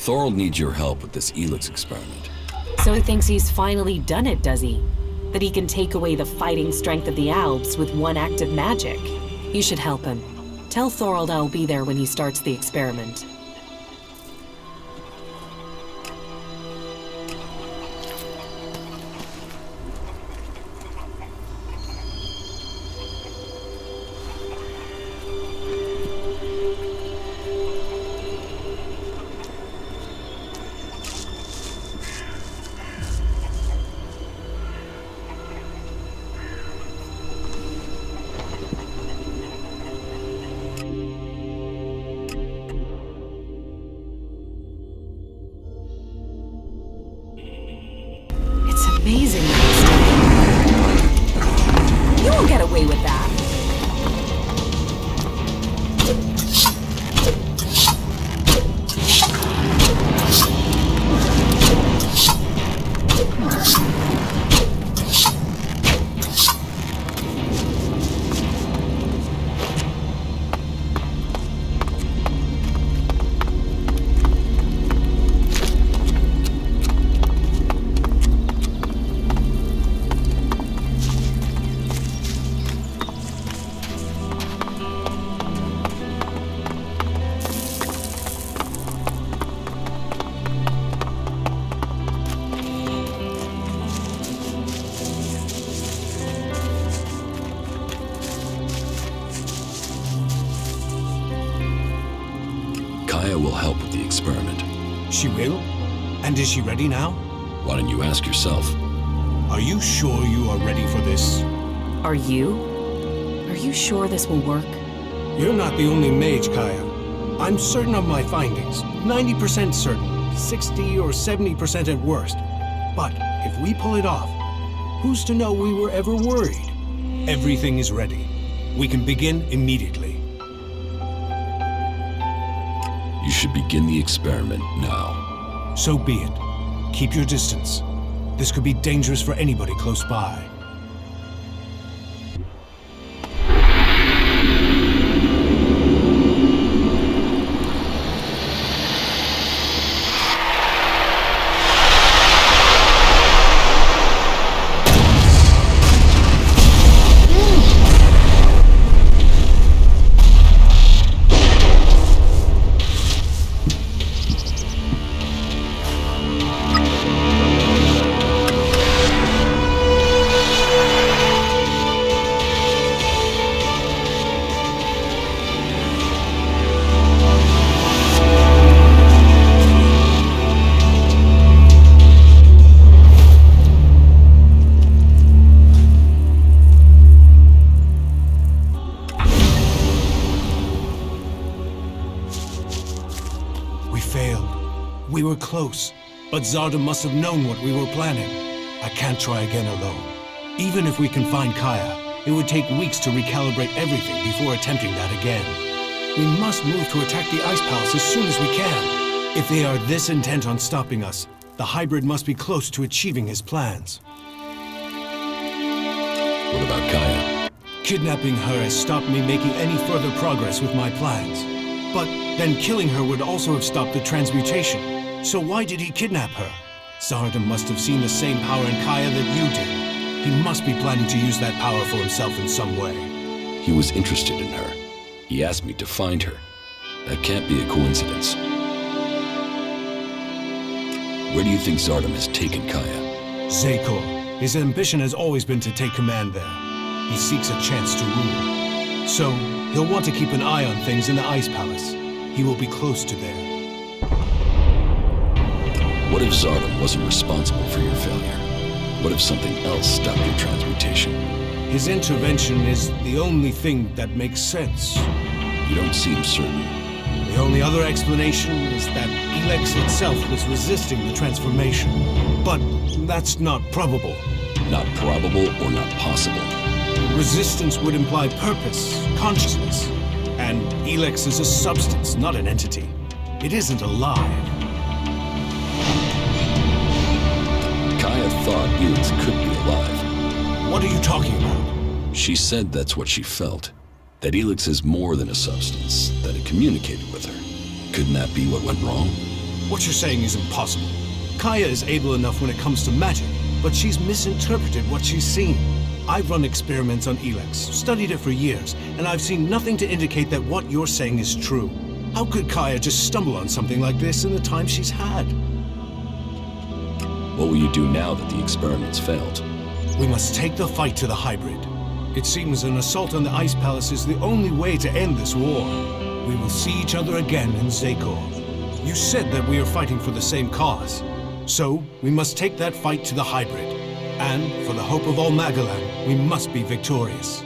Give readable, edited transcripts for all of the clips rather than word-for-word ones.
Thorold needs your help with this Elex experiment. So he thinks he's finally done it, does he? That he can take away the fighting strength of the Alps with one act of magic. You should help him. Tell Thorold I'll be there when he starts the experiment. Amazing. You won't get away with that. Caja will help with the experiment. She will? And is she ready now? Why don't you ask yourself? Are you sure you are ready for this? Are you? Are you sure this will work? You're not the only mage, Caja. I'm certain of my findings. 90% certain. 60 or 70% at worst. But if we pull it off, who's to know we were ever worried? Everything is ready. We can begin immediately. You should begin the experiment now. So be it. Keep your distance. This could be dangerous for anybody close by. We were close, but Zarda must have known what we were planning. I can't try again alone. Even if we can find Caja, it would take weeks to recalibrate everything before attempting that again. We must move to attack the Ice Palace as soon as we can. If they are this intent on stopping us, the hybrid must be close to achieving his plans. What about Caja? Kidnapping her has stopped me making any further progress with my plans. But then killing her would also have stopped the transmutation. So why did he kidnap her? Zarda must have seen the same power in Caja that you did. He must be planning to use that power for himself in some way. He was interested in her. He asked me to find her. That can't be a coincidence. Where do you think Zarda has taken Caja? Zakor. His ambition has always been to take command there. He seeks a chance to rule. So, he'll want to keep an eye on things in the Ice Palace. He will be close to there. What if Zarda wasn't responsible for your failure? What if something else stopped your transmutation? His intervention is the only thing that makes sense. You don't seem certain. The only other explanation is that Elex itself was resisting the transformation. But that's not probable. Not probable or not possible? Resistance would imply purpose, consciousness. And Elex is a substance, not an entity. It isn't alive. Caja thought Elex could be alive. What are you talking about? She said that's what she felt. That Elex is more than a substance, that it communicated with her. Couldn't that be what went wrong? What you're saying is impossible. Caja is able enough when it comes to magic, but she's misinterpreted what she's seen. I've run experiments on Elex, studied it for years, and I've seen nothing to indicate that what you're saying is true. How could Caja just stumble on something like this in the time she's had? What will you do now that the experiments failed? We must take the fight to the hybrid. It seems an assault on the Ice Palace is the only way to end this war. We will see each other again in Zekor. You said that we are fighting for the same cause. So, we must take that fight to the hybrid. And, for the hope of all Magalan, we must be victorious.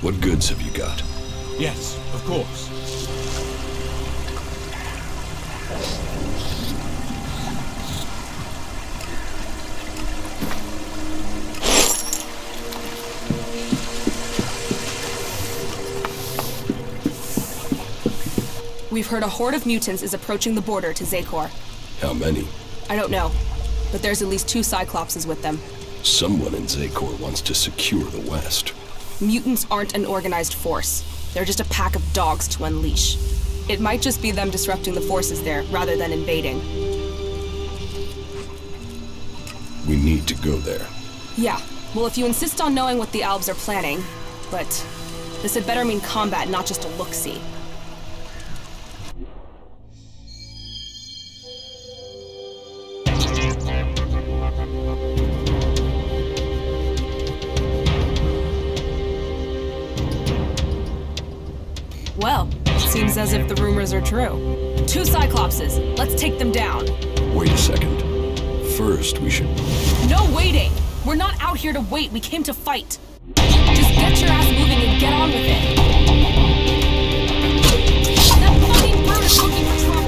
What goods have you got? Yes, of course. We've heard a horde of mutants is approaching the border to Zekor. How many? I don't know, but there's at least 2 Cyclopses with them. Someone in Zekor wants to secure the West. Mutants aren't an organized force. They're just a pack of dogs to unleash. It might just be them disrupting the forces there, rather than invading. We need to go there. Yeah, well, if you insist on knowing what the Albs are planning, but this had better mean combat, not just a look-see. Well, seems as if the rumors are true. 2 Cyclopses. Let's take them down. Wait a second. First, we should... No waiting! We're not out here to wait. We came to fight. Just get your ass moving and get on with it. That fucking bird is looking for trouble.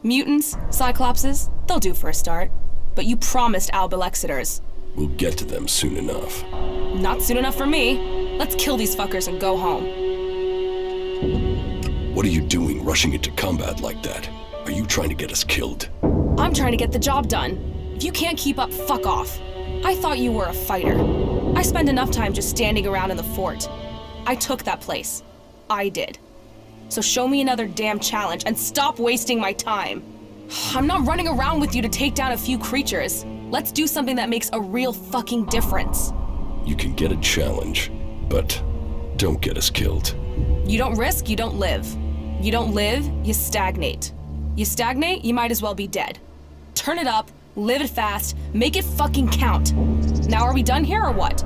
Mutants, Cyclopses, they'll do for a start. But you promised Albilexiters. We'll get to them soon enough. Not soon enough for me. Let's kill these fuckers and go home. What are you doing rushing into combat like that? Are you trying to get us killed? I'm trying to get the job done. If you can't keep up, fuck off. I thought you were a fighter. I spent enough time just standing around in the fort. I took that place. I did. So show me another damn challenge and stop wasting my time. I'm not running around with you to take down a few creatures. Let's do something that makes a real fucking difference. You can get a challenge, but don't get us killed. You don't risk, you don't live. You don't live, you stagnate. You stagnate, you might as well be dead. Turn it up, live it fast, make it fucking count. Now are we done here or what?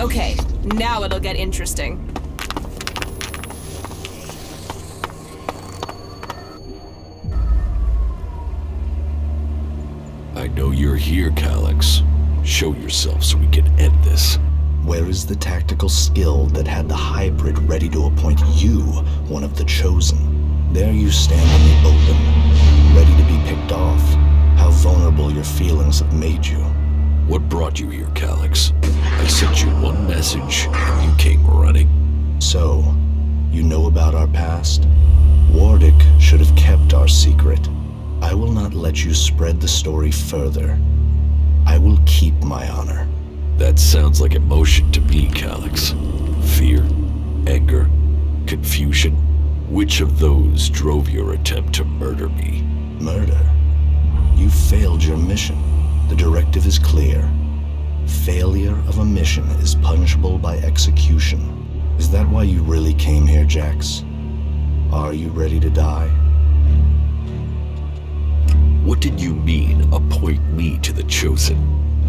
Okay, now it'll get interesting. I know you're here, Calyx. Show yourself so we can end this. Where is the tactical skill that had the hybrid ready to appoint you one of the chosen? There you stand in the open, ready to be picked off. How vulnerable your feelings have made you. What brought you here, Calyx? I sent you one message, and you came running. So, you know about our past? Nordic should have kept our secret. I will not let you spread the story further. I will keep my honor. That sounds like emotion to me, Calyx. Fear, anger, confusion. Which of those drove your attempt to murder me? Murder? You failed your mission. The directive is clear. Failure of a mission is punishable by execution. Is that why you really came here, Jax? Are you ready to die? What did you mean, appoint me to the Chosen?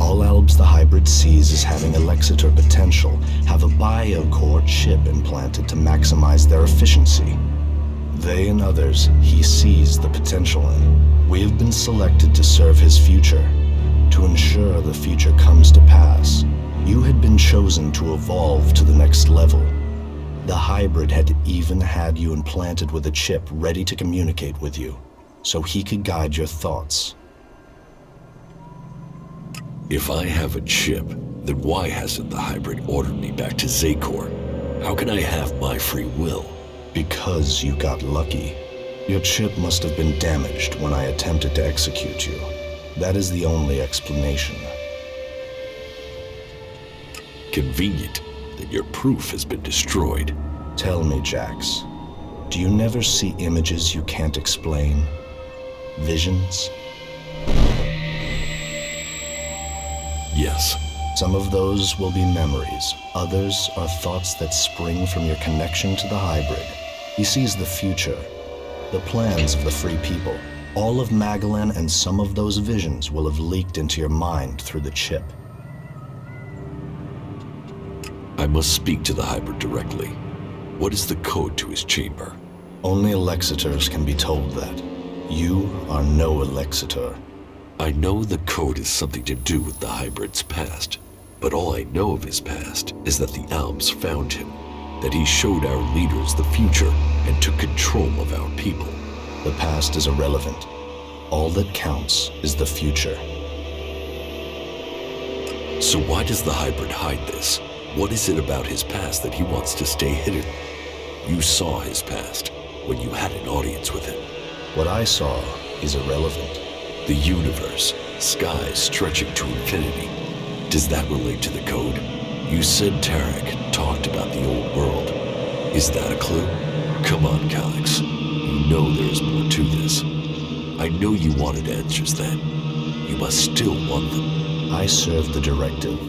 All Albs the hybrid sees as having Alexitor potential have a biocore chip implanted to maximize their efficiency. They and others he sees the potential in. We have been selected to serve his future. To ensure the future comes to pass, you had been chosen to evolve to the next level. The hybrid had even had you implanted with a chip ready to communicate with you, so he could guide your thoughts. If I have a chip, then why hasn't the hybrid ordered me back to Zakor? How can I have my free will? Because you got lucky. Your chip must have been damaged when I attempted to execute you. That is the only explanation. Convenient that your proof has been destroyed. Tell me, Jax, do you never see images you can't explain? Visions? Yes. Some of those will be memories. Others are thoughts that spring from your connection to the hybrid. He sees the future, the plans of the free people. All of Magalan and some of those visions will have leaked into your mind through the chip. I must speak to the hybrid directly. What is the code to his chamber? Only Alexitors can be told that. You are no Alexitor. I know the code has something to do with the hybrid's past, but all I know of his past is that the Alps found him, that he showed our leaders the future and took control of our people. The past is irrelevant. All that counts is the future. So why does the hybrid hide this? What is it about his past that he wants to stay hidden? You saw his past when you had an audience with him. What I saw is irrelevant. The universe, skies stretching to infinity. Does that relate to the code? You said Tarek talked about the old world. Is that a clue? Come on, Calyx. You know there's more to this. I know you wanted answers then. You must still want them. I serve the directive.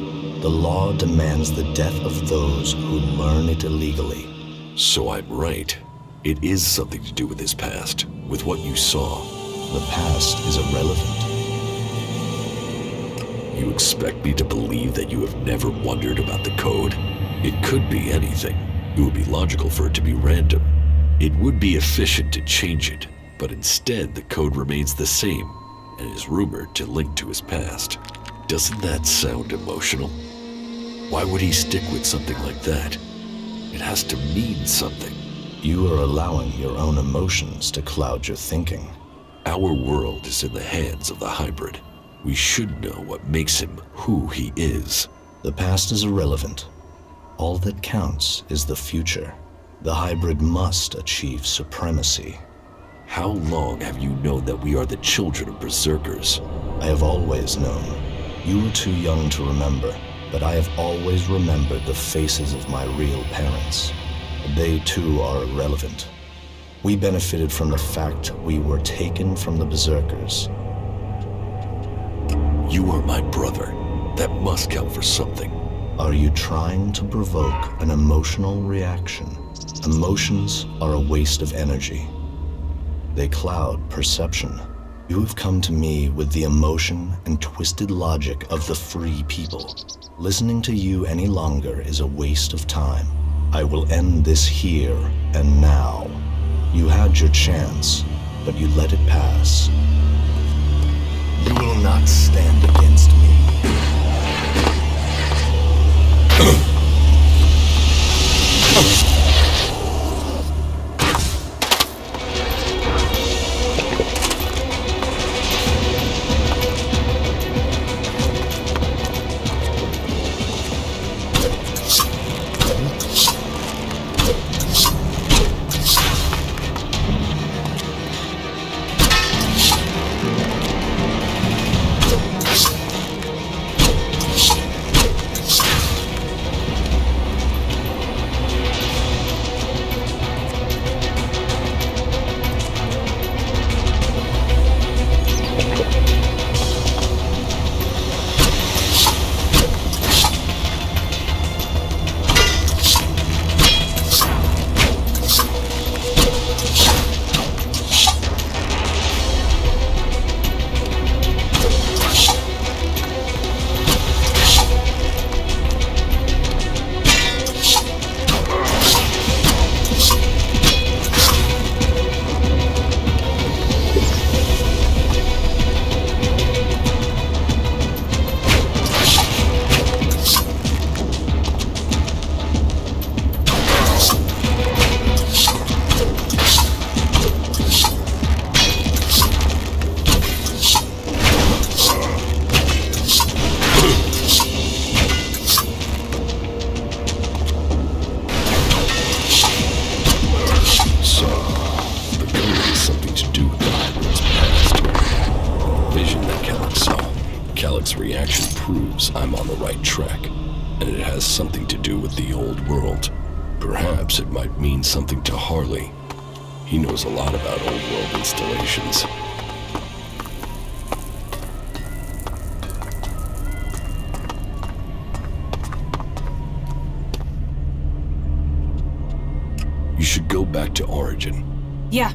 The law demands the death of those who learn it illegally. So I'm right. It is something to do with his past, with what you saw. The past is irrelevant. You expect me to believe that you have never wondered about the code? It could be anything. It would be logical for it to be random. It would be efficient to change it, but instead the code remains the same and is rumored to link to his past. Doesn't that sound emotional? Why would he stick with something like that? It has to mean something. You are allowing your own emotions to cloud your thinking. Our world is in the hands of the hybrid. We should know what makes him who he is. The past is irrelevant. All that counts is the future. The hybrid must achieve supremacy. How long have you known that we are the children of berserkers? I have always known. You were too young to remember, but I have always remembered the faces of my real parents. They too are irrelevant. We benefited from the fact we were taken from the berserkers. You are my brother. That must count for something. Are you trying to provoke an emotional reaction? Emotions are a waste of energy. They cloud perception. You have come to me with the emotion and twisted logic of the free people. Listening to you any longer is a waste of time. I will end this here and now. You had your chance, but you let it pass. You will not stand against me. I'm on the right track, and it has something to do with the old world. Perhaps it might mean something to Harley. He knows a lot about old world installations. You should go back to Origin. Yeah.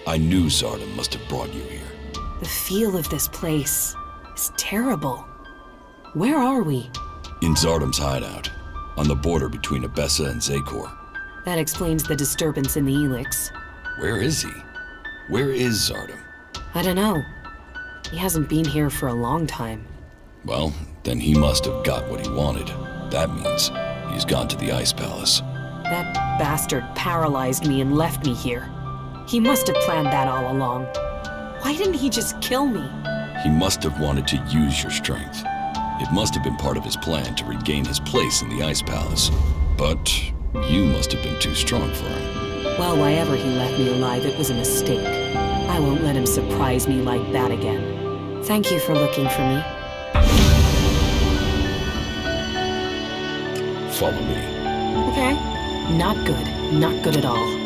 I knew Zardom must have brought you here. The feel of this place is terrible. Where are we? In Zardom's hideout, on the border between Abessa and Zakor. That explains the disturbance in the Elex. Where is he? Where is Zardom? I don't know. He hasn't been here for a long time. Well, then he must have got what he wanted. That means he's gone to the Ice Palace. That bastard paralyzed me and left me here. He must have planned that all along. Why didn't he just kill me? He must have wanted to use your strength. It must have been part of his plan to regain his place in the Ice Palace. But you must have been too strong for him. Well, why ever he left me alive, it was a mistake. I won't let him surprise me like that again. Thank you for looking for me. Follow me. Okay. Not good. Not good at all.